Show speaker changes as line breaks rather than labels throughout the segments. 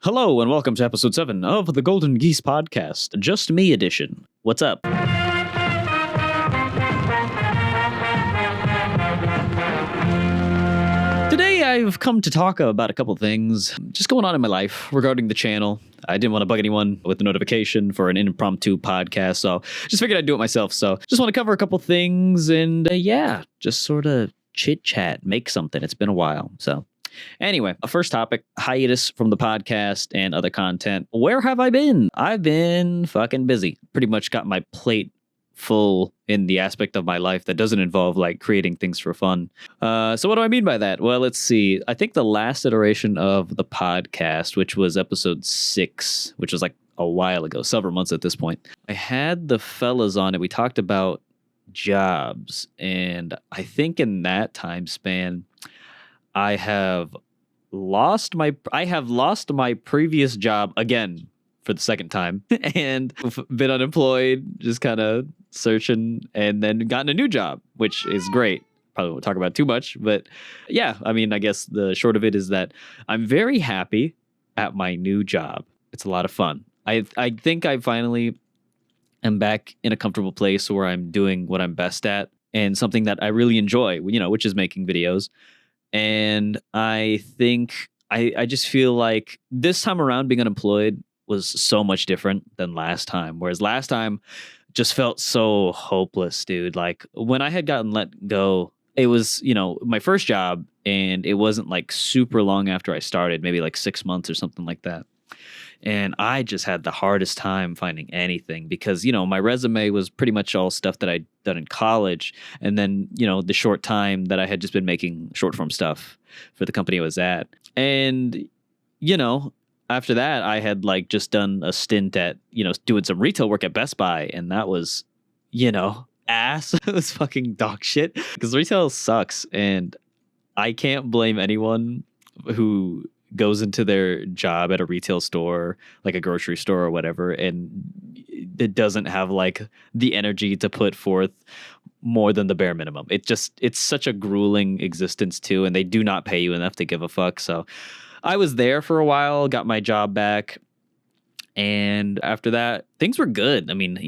Hello and welcome to episode 7 of the Golden Geese podcast, Just Me edition. What's up? Today I've come to talk about a couple things just going on in my life regarding the channel. I didn't want to bug anyone with the notification for an impromptu podcast, so just figured I'd do it myself. So just want to cover a couple things and just sort of chit chat, make something. It's been a while, so. Anyway, a first topic, hiatus from the podcast and other content. Where have I been? I've been fucking busy. Pretty much got my plate full in the aspect of my life that doesn't involve like creating things for fun. So what do I mean by that? Well, let's see. I think the last iteration of the podcast, which was episode 6, which was like a while ago, several months at this point, I had the fellas on it. We talked about jobs. And I think in that time span, I have lost my previous job again for the second time and been unemployed, just kind of searching, and then gotten a new job, which is great. Probably won't talk about it too much, but yeah, I mean, I guess the short of it is that I'm very happy at my new job. It's a lot of fun. I think I finally am back in a comfortable place where I'm doing what I'm best at and something that I really enjoy, which is making videos. And I think I just feel like this time around being unemployed was so much different than last time. Whereas last time just felt so hopeless, dude. Like when I had gotten let go, it was, my first job, and it wasn't like super long after I started, maybe like 6 months or something like that. And I just had the hardest time finding anything because, my resume was pretty much all stuff that I'd done in college. And then, the short time that I had just been making short form stuff for the company I was at. And, after that, I had like just done a stint at, doing some retail work at Best Buy. And that was, ass. It was fucking dog shit because retail sucks. And I can't blame anyone who goes into their job at a retail store, like a grocery store or whatever, and it doesn't have like the energy to put forth more than the bare minimum. It's such a grueling existence too, and they do not pay you enough to give a fuck. So I was there for a while, got my job back, and after that, things were good. I mean,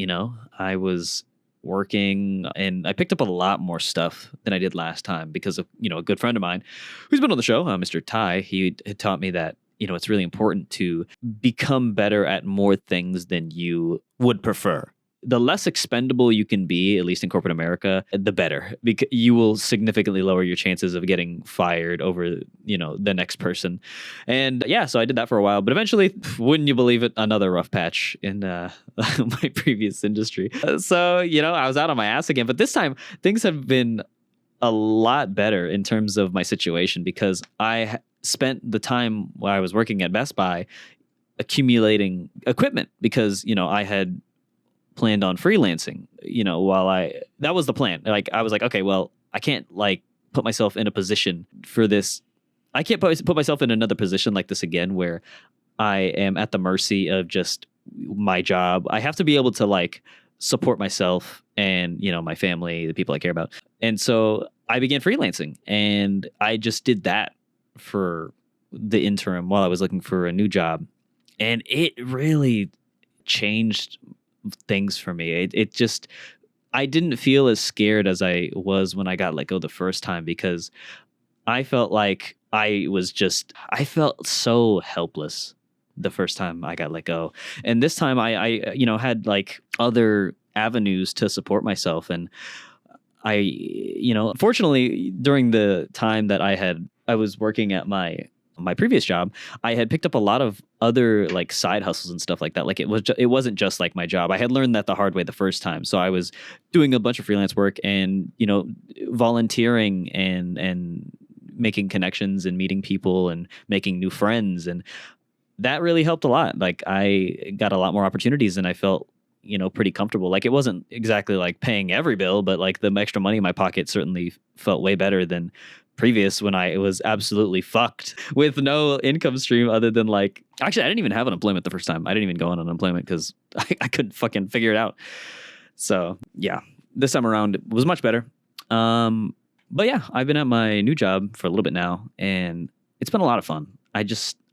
I was working and I picked up a lot more stuff than I did last time because of, a good friend of mine who's been on the show, Mr. Ty. He had taught me that, it's really important to become better at more things than you would prefer. The less expendable you can be, at least in corporate America, the better, because you will significantly lower your chances of getting fired over, the next person. And yeah, so I did that for a while, but eventually, wouldn't you believe it, another rough patch in my previous industry. So, I was out on my ass again, but this time things have been a lot better in terms of my situation because I spent the time while I was working at Best Buy accumulating equipment because, I had planned on freelancing, that was the plan. Like, I was like, okay, well, I can't like put myself in a position for this. I can't put myself in another position like this again, where I am at the mercy of just my job. I have to be able to like support myself and, my family, the people I care about. And so I began freelancing, and I just did that for the interim while I was looking for a new job. And it really changed things for me. I didn't feel as scared as I was when I got let go the first time because I felt like I felt so helpless the first time I got let go. And this time I had like other avenues to support myself. And fortunately during the time that I was working at my previous job, I had picked up a lot of other like side hustles and stuff like that. Like it wasn't just like my job. I had learned that the hard way the first time. So I was doing a bunch of freelance work and, volunteering and making connections and meeting people and making new friends. And that really helped a lot. Like I got a lot more opportunities and I felt, pretty comfortable. Like it wasn't exactly like paying every bill, but like the extra money in my pocket certainly felt way better than previous when I was absolutely fucked with no income stream other than like, actually, I didn't even have unemployment the first time. I didn't even go on unemployment because I couldn't fucking figure it out. So yeah, this time around it was much better. But yeah, I've been at my new job for a little bit now and it's been a lot of fun. I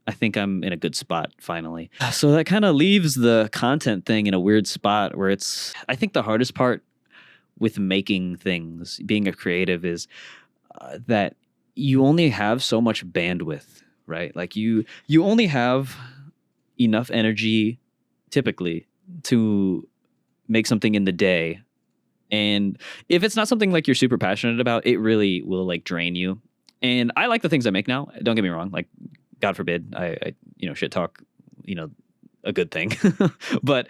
I think I'm in a good spot finally. So that kind of leaves the content thing in a weird spot where I think the hardest part with making things, being a creative, is that you only have so much bandwidth, right? Like you only have enough energy typically to make something in the day. And if it's not something like you're super passionate about, it really will like drain you. And I like the things I make now. Don't get me wrong. Like, God forbid, I shit talk, a good thing. But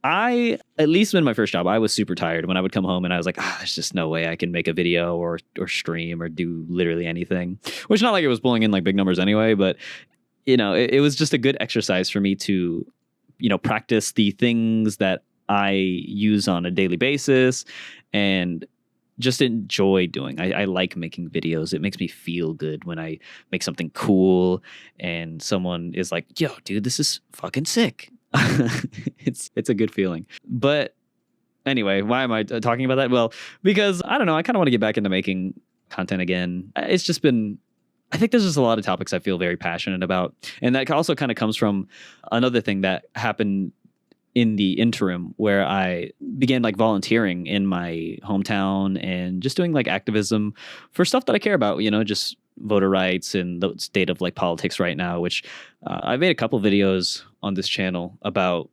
at least in my first job, I was super tired when I would come home and I was like, there's just no way I can make a video or stream or do literally anything. Which, not like it was pulling in like big numbers anyway, but it was just a good exercise for me to, practice the things that I use on a daily basis and just enjoy doing. I like making videos. It makes me feel good when I make something cool and someone is like, yo, dude, this is fucking sick. It's a good feeling. But anyway, why am I talking about that? Well, because I don't know, I kind of want to get back into making content again. It's just been, I think there's just a lot of topics I feel very passionate about. And that also kind of comes from another thing that happened in the interim where I began like volunteering in my hometown and just doing like activism for stuff that I care about, just voter rights and the state of like politics right now, which I've made a couple videos on this channel about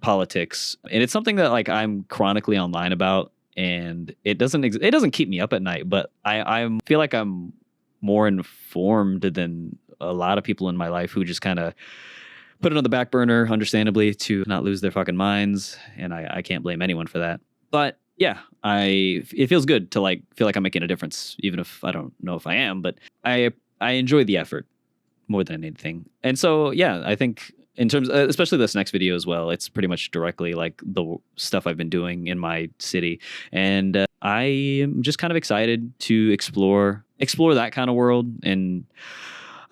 politics. And it's something that like I'm chronically online about, and it doesn't keep me up at night, but I feel like I'm more informed than a lot of people in my life who just kind of put it on the back burner, understandably, to not lose their fucking minds. And I can't blame anyone for that. But yeah, it feels good to like feel like I'm making a difference, even if I don't know if I am. But I enjoy the effort more than anything. And so, yeah, I think in terms, especially this next video as well, it's pretty much directly like the stuff I've been doing in my city. And I am just kind of excited to explore that kind of world. And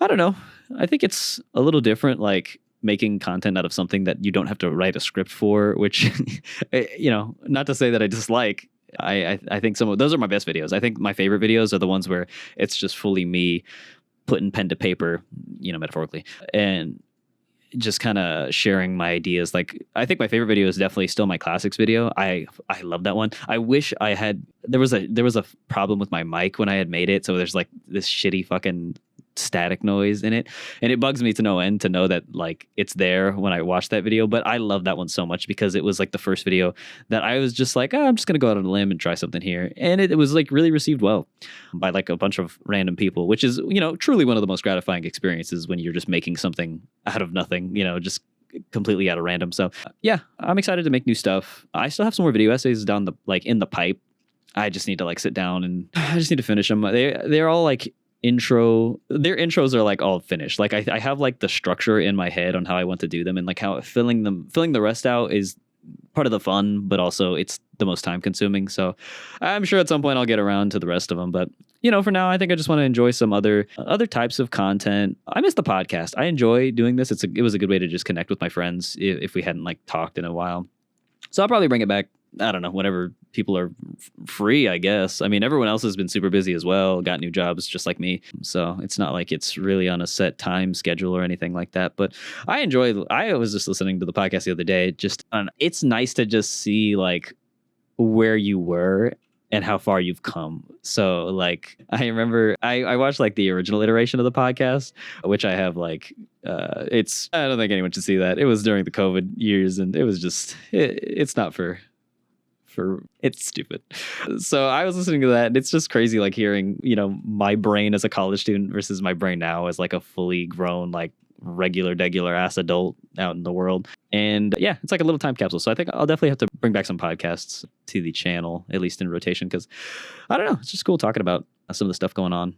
I don't know, I think it's a little different, like making content out of something that you don't have to write a script for, which, not to say that I dislike. I think some of those are my best videos. I think my favorite videos are the ones where it's just fully me putting pen to paper, metaphorically, and just kind of sharing my ideas. Like, I think my favorite video is definitely still my classics video. I love that one. I wish there was a problem with my mic when I had made it. So there's like this shitty fucking static noise in it, and it bugs me to no end to know that like it's there when I watch that video. But I love that one so much because it was like the first video that I was just like, I'm just gonna go out on a limb and try something here, and it was like really received well by like a bunch of random people, which is truly one of the most gratifying experiences when you're just making something out of nothing, just completely out of random. So yeah, I'm excited to make new stuff. I still have some more video essays in the pipe. I just need to like sit down and I just need to finish them. They're all like their intros are like all finished. Like I have like the structure in my head on how I want to do them, and like how filling the rest out is part of the fun, but also it's the most time consuming. So I'm sure at some point I'll get around to the rest of them. But for now, I think I just want to enjoy some other types of content. I miss the podcast. I enjoy doing this. It was a good way to just connect with my friends if we hadn't like talked in a while. So I'll probably bring it back, I don't know, whenever people are free, I guess. I mean, everyone else has been super busy as well, got new jobs just like me. So it's not like it's really on a set time schedule or anything like that. But I was just listening to the podcast the other day. It's nice to just see like where you were and how far you've come. So like, I remember I watched like the original iteration of the podcast, which I have like, I don't think anyone should see that. It was during the COVID years, and it was just, it's not it's stupid. So I was listening to that, and it's just crazy, like hearing, my brain as a college student versus my brain now as like a fully grown, like regular ass adult out in the world. And yeah, it's like a little time capsule. So I think I'll definitely have to bring back some podcasts to the channel, at least in rotation, because I don't know, it's just cool talking about some of the stuff going on.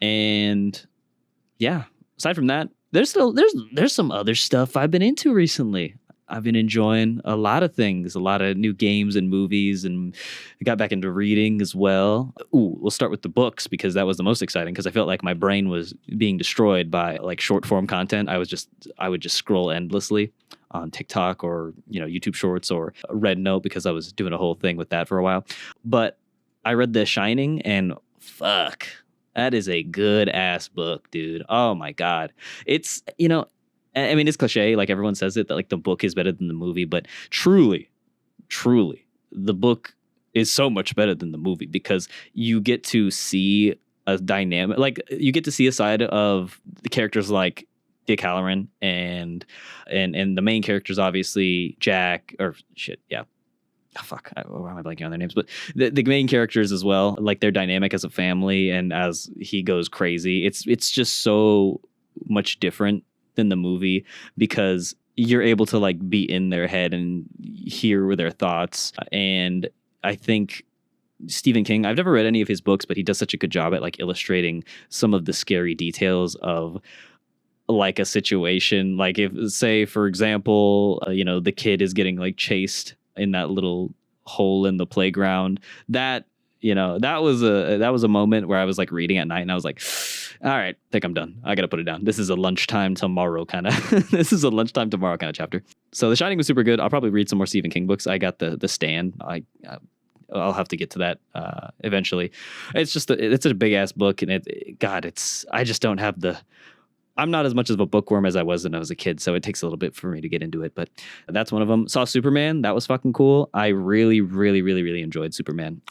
And yeah, aside from that, there's some other stuff I've been into recently. I've been enjoying a lot of things, a lot of new games and movies, and I got back into reading as well. Ooh, we'll start with the books because that was the most exciting, because I felt like my brain was being destroyed by like short form content. I would just scroll endlessly on TikTok or, YouTube Shorts or Red Note, because I was doing a whole thing with that for a while. But I read The Shining, and fuck, That is a good ass book, dude. Oh my God. It's, you know, I mean, it's cliche, like everyone says it, that like the book is better than the movie, but truly, the book is so much better than the movie because you get to see a dynamic, like you get to see a side of the characters like Dick Halloran and the main characters, obviously Jack or shit, yeah. Oh, fuck, why am I blanking on their names? But the main characters as well, like their dynamic as a family and as he goes crazy. It's just so much different than the movie because you're able to like be in their head and hear their thoughts. And I think Stephen King, I've never read any of his books, but he does such a good job at like illustrating some of the scary details of like a situation. Like if, say, for example, the kid is getting like chased in that little hole in the playground. That that was a moment where I was like reading at night and I was like, all right, I think I'm done. I gotta put it down. This is a lunchtime tomorrow kind of chapter. So The Shining was super good. I'll probably read some more Stephen King books. I got the Stand. I'll have to get to that eventually. It's just it's a big ass book, and I just don't have I'm not as much of a bookworm as I was when I was a kid, so it takes a little bit for me to get into it, but that's one of them. Saw Superman. That was fucking cool. I really, really, really, really enjoyed Superman.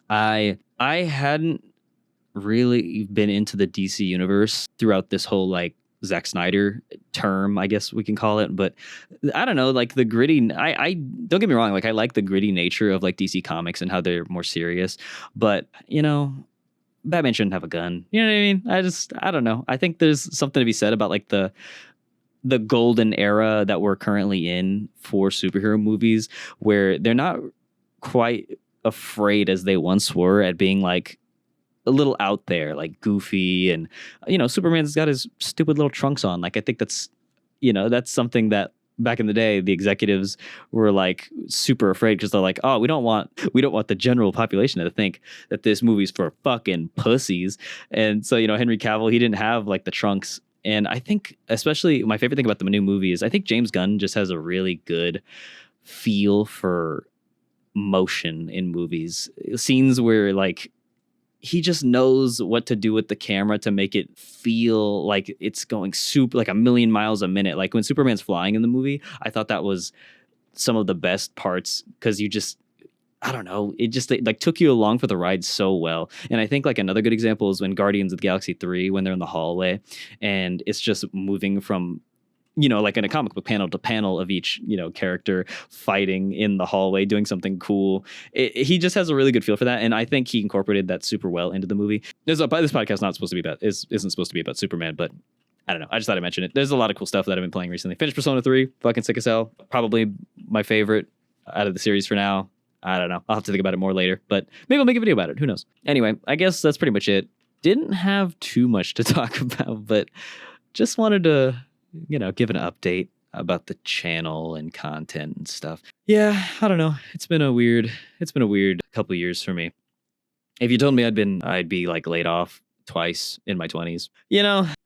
I hadn't really been into the DC universe throughout this whole like Zack Snyder term, I guess we can call it, but I don't know, like the gritty, I don't get me wrong, like I like the gritty nature of like DC Comics and how they're more serious, but Batman shouldn't have a gun. You know what I mean? I don't know. I think there's something to be said about like the golden era that we're currently in for superhero movies, where they're not quite afraid as they once were at being like a little out there, like goofy, and Superman's got his stupid little trunks on. Like I think that's something that back in the day, the executives were like super afraid because they're like, oh, we don't want the general population to think that this movie's for fucking pussies. And so, Henry Cavill, he didn't have like the trunks. And I think especially my favorite thing about the new movie is I think James Gunn just has a really good feel for motion in movies. Scenes where like he just knows what to do with the camera to make it feel like it's going super like a million miles a minute. Like when Superman's flying in the movie, I thought that was some of the best parts because I don't know, it just like took you along for the ride so well. And I think like another good example is when Guardians of the Galaxy 3, when they're in the hallway and it's just moving from like in a comic book, panel to panel of each, character fighting in the hallway, doing something cool. He just has a really good feel for that. And I think he incorporated that super well into the movie. This podcast isn't supposed to be about Superman, but I don't know. I just thought I'd mention it. There's a lot of cool stuff that I've been playing recently. Finished Persona 3, fucking sick as hell. Probably my favorite out of the series for now. I don't know. I'll have to think about it more later, but maybe I'll make a video about it. Who knows? Anyway, I guess that's pretty much it. Didn't have too much to talk about, but just wanted to give an update about the channel and content and stuff. Yeah, I don't know. It's been a weird couple of years for me. If you told me I'd be like laid off twice in my 20s,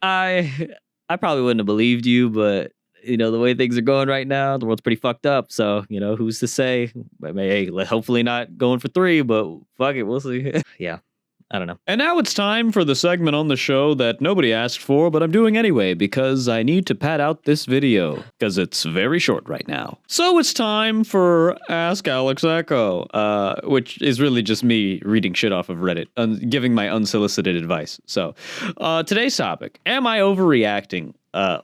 I probably wouldn't have believed you, but the way things are going right now, the world's pretty fucked up. So, who's to say? Hey, hopefully not going for 3, but fuck it, we'll see. Yeah. I don't know. And now it's time for the segment on the show that nobody asked for, but I'm doing anyway because I need to pad out this video because it's very short right now. So it's time for Ask Alex Echo, which is really just me reading shit off of Reddit and giving my unsolicited advice. So today's topic, am I overreacting?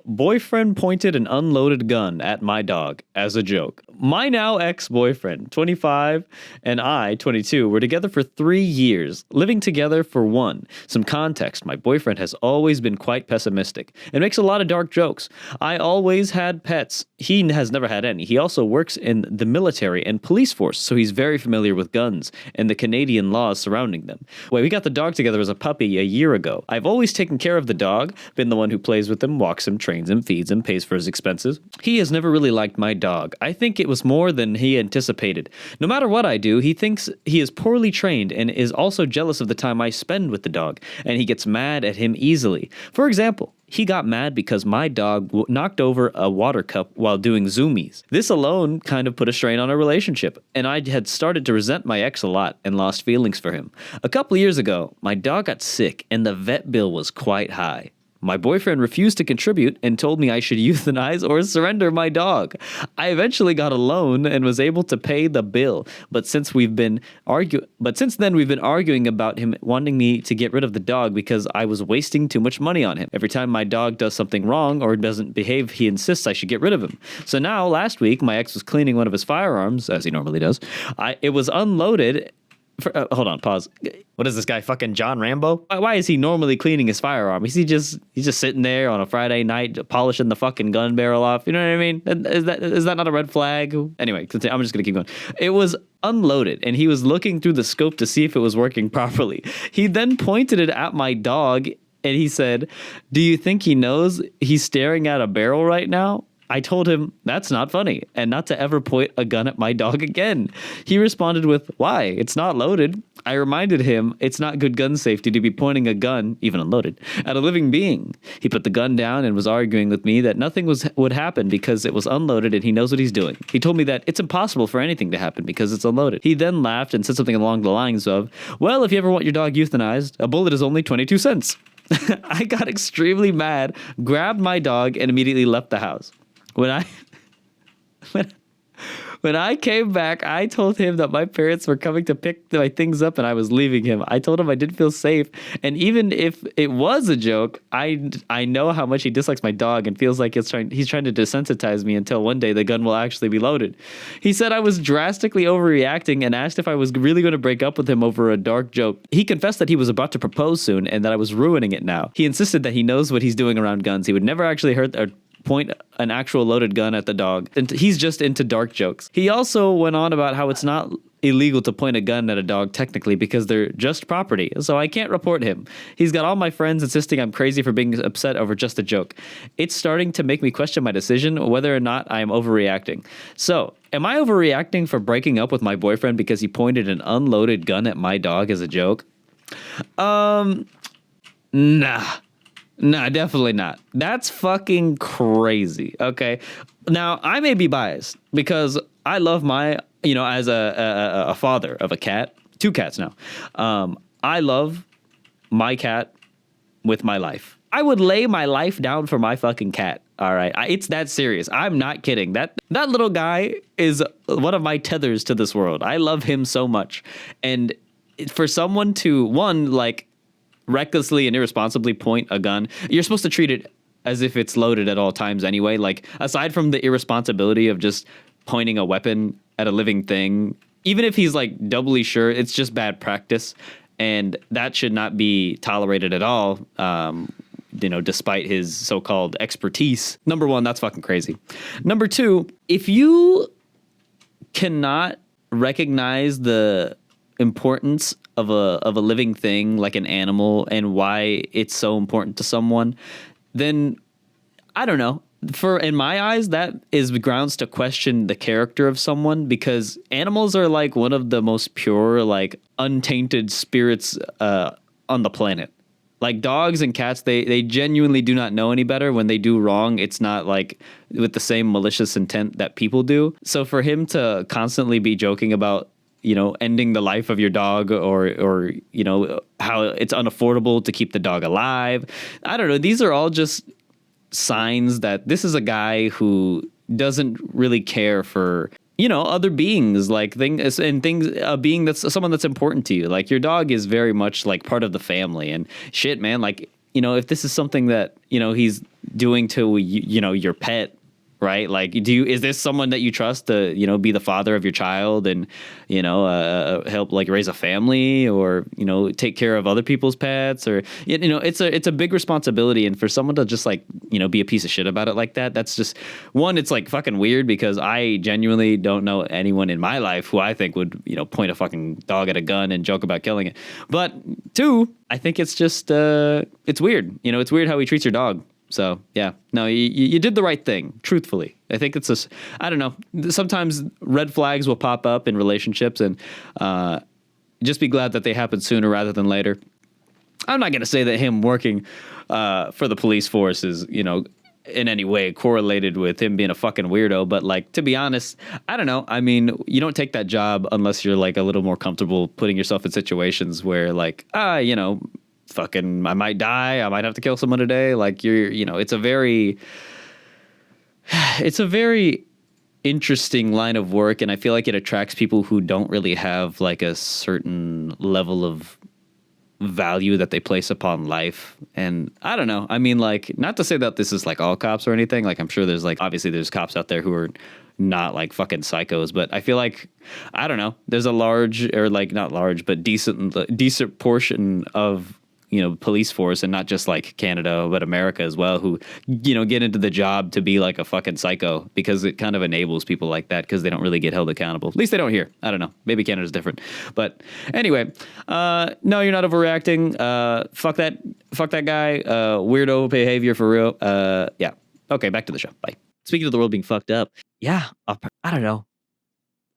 Boyfriend pointed an unloaded gun at my dog as a joke. My now ex-boyfriend, 25, and I, 22, were together for 3 years, living together for 1. Some context, my boyfriend has always been quite pessimistic and makes a lot of dark jokes. I always had pets. He has never had any. He also works in the military and police force, so he's very familiar with guns and the Canadian laws surrounding them. We got the dog together as a puppy a year ago. I've always taken care of the dog, been the one who plays with him, walks him, trains him, feeds him, pays for his expenses. He has never really liked my dog. I think it was more than he anticipated. No matter what I do, he thinks he is poorly trained and is also jealous of the time I spend with the dog, and he gets mad at him easily. For example, he got mad because my dog knocked over a water cup while doing zoomies. This alone kind of put a strain on our relationship, and I had started to resent my ex a lot and lost feelings for him. A couple years ago, my dog got sick and the vet bill was quite high. My boyfriend refused to contribute and told me I should euthanize or surrender my dog. I eventually got a loan and was able to pay the bill, but since then we've been arguing about him wanting me to get rid of the dog because I was wasting too much money on him. Every time my dog does something wrong or doesn't behave, he insists I should get rid of him. So now, last week, my ex was cleaning one of his firearms, as he normally does. It was unloaded. Hold on, pause. What is this guy, fucking John Rambo? Why is he normally cleaning his firearm? He's just sitting there on a Friday night polishing the fucking gun barrel off. You know what I mean? Is that not a red flag? Anyway, I'm just gonna keep going. It was unloaded, and he was looking through the scope to see if it was working properly. He then pointed it at my dog, and he said, "Do you think he knows he's staring at a barrel right now?" I told him that's not funny and not to ever point a gun at my dog again. He responded with, "Why? It's not loaded." I reminded him it's not good gun safety to be pointing a gun, even unloaded, at a living being. He put the gun down and was arguing with me that nothing would happen because it was unloaded and he knows what he's doing. He told me that it's impossible for anything to happen because it's unloaded. He then laughed and said something along the lines of, "Well, if you ever want your dog euthanized, a bullet is only 22 cents. I got extremely mad, grabbed my dog, and immediately left the house. When I came back, I told him that my parents were coming to pick my things up and I was leaving him. I told him I didn't feel safe. And even if it was a joke, I know how much he dislikes my dog and feels like he's trying to desensitize me until one day the gun will actually be loaded. He said I was drastically overreacting and asked if I was really going to break up with him over a dark joke. He confessed that he was about to propose soon and that I was ruining it now. He insisted that he knows what he's doing around guns. He would never actually hurt or point an actual loaded gun at the dog. And he's just into dark jokes. He also went on about how it's not illegal to point a gun at a dog technically because they're just property, so I can't report him. He's got all my friends insisting I'm crazy for being upset over just a joke. It's starting to make me question my decision, whether or not I am overreacting. So, am I overreacting for breaking up with my boyfriend because he pointed an unloaded gun at my dog as a joke? Nah, definitely not. That's fucking crazy. Okay. Now, I may be biased because I love as a father of a cat, 2 cats now. I love my cat with my life. I would lay my life down for my fucking cat. All right. It's that serious. I'm not kidding. That little guy is one of my tethers to this world. I love him so much. And for someone to, recklessly and irresponsibly point a gun, you're supposed to treat it as if it's loaded at all times anyway. Like, aside from the irresponsibility of just pointing a weapon at a living thing, even if he's doubly sure, it's just bad practice, and that should not be tolerated at all. Despite his so-called expertise. Number 1, that's fucking crazy. Number 2, if you cannot recognize the importance of a living thing like an animal and why it's so important to someone, then I don't know. In my eyes, that is grounds to question the character of someone, because animals are one of the most pure, untainted spirits on the planet. Like dogs and cats, they genuinely do not know any better. When they do wrong, it's not with the same malicious intent that people do. So for him to constantly be joking about ending the life of your dog or how it's unaffordable to keep the dog alive, I don't know. These are all just signs that this is a guy who doesn't really care for, other beings, a being that's someone that's important to you. Like, your dog is very much part of the family, and shit, man. If this is something that, he's doing to, your pet, right? Is this someone that you trust to, be the father of your child and, help raise a family or, take care of other people's pets, or, it's a big responsibility. And for someone to just be a piece of shit about it like that, that's just, one, it's fucking weird, because I genuinely don't know anyone in my life who I think would, point a fucking dog at a gun and joke about killing it. But 2, I think it's just, it's weird. It's weird how he treats your dog. So, yeah, no, you did the right thing, truthfully. I think it's just, I don't know, sometimes red flags will pop up in relationships, and just be glad that they happen sooner rather than later. I'm not going to say that him working for the police force is, in any way correlated with him being a fucking weirdo. But like, to be honest, I don't know. I mean, you don't take that job unless you're like a little more comfortable putting yourself in situations where like, fucking, I might die. I might have to kill someone today. Like it's a very interesting line of work. And I feel like it attracts people who don't really have like a certain level of value that they place upon life. And I don't know. I mean, like, not to say that this is like all cops or anything. Like, I'm sure there's like, obviously there's cops out there who are not like fucking psychos, but I feel like, I don't know, there's a large, or like not large, but decent portion of, police force, and not just like Canada, but America as well, who, get into the job to be like a fucking psycho, because it kind of enables people like that because they don't really get held accountable. At least they don't here. I don't know. Maybe Canada's different. But anyway, no, you're not overreacting. Fuck that guy. Weirdo behavior for real. Yeah. Okay, back to the show. Bye. Speaking of the world being fucked up, yeah, I don't know.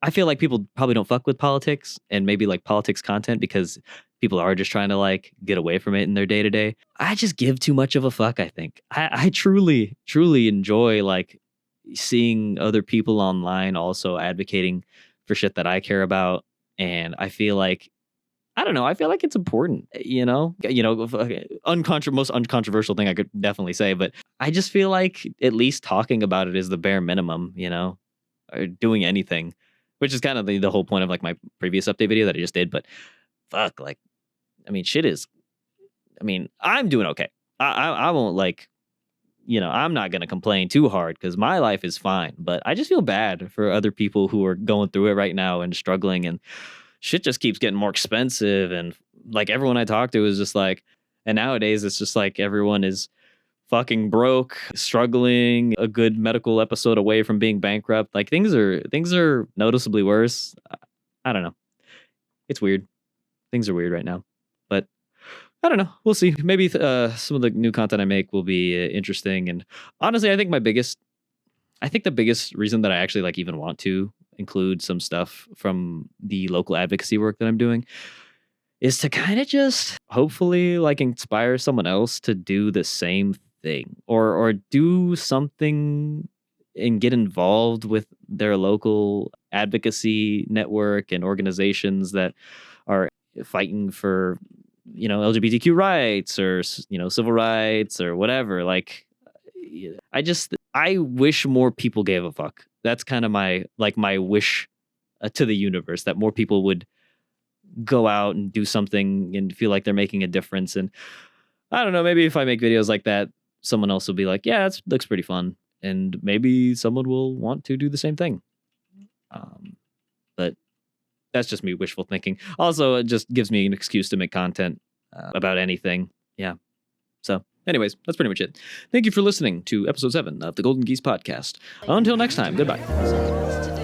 I feel like people probably don't fuck with politics and maybe like politics content because people are just trying to like get away from it in their day to day. I just give too much of a fuck, I think. I truly, truly enjoy like seeing other people online also advocating for shit that I care about. And I feel like, I don't know, I feel like it's important, most uncontroversial thing I could definitely say, but I just feel like at least talking about it is the bare minimum, or doing anything. Which is kind of the whole point of like my previous update video that I just did. But fuck, like, I mean, I'm doing okay. I won't like, I'm not going to complain too hard because my life is fine. But I just feel bad for other people who are going through it right now and struggling. And shit just keeps getting more expensive. And like everyone I talk to is just like, and nowadays it's just like everyone is fucking broke, struggling, a good medical episode away from being bankrupt. Like things are noticeably worse. I don't know. It's weird. Things are weird right now. But I don't know. We'll see. Maybe some of the new content I make will be interesting. And honestly, I think the biggest reason that I actually like even want to include some stuff from the local advocacy work that I'm doing is to kind of just hopefully like inspire someone else to do the same thing or do something and get involved with their local advocacy network and organizations that are fighting for, LGBTQ rights or, civil rights or whatever. Like, I wish more people gave a fuck. That's kind of my wish to the universe, that more people would go out and do something and feel like they're making a difference. And I don't know, maybe if I make videos like that, someone else will be like, yeah, that looks pretty fun. And maybe someone will want to do the same thing. But that's just me wishful thinking. Also, it just gives me an excuse to make content about anything. Yeah. So anyways, that's pretty much it. Thank you for listening to episode 7 of the Golden Geese podcast. Until next time, goodbye.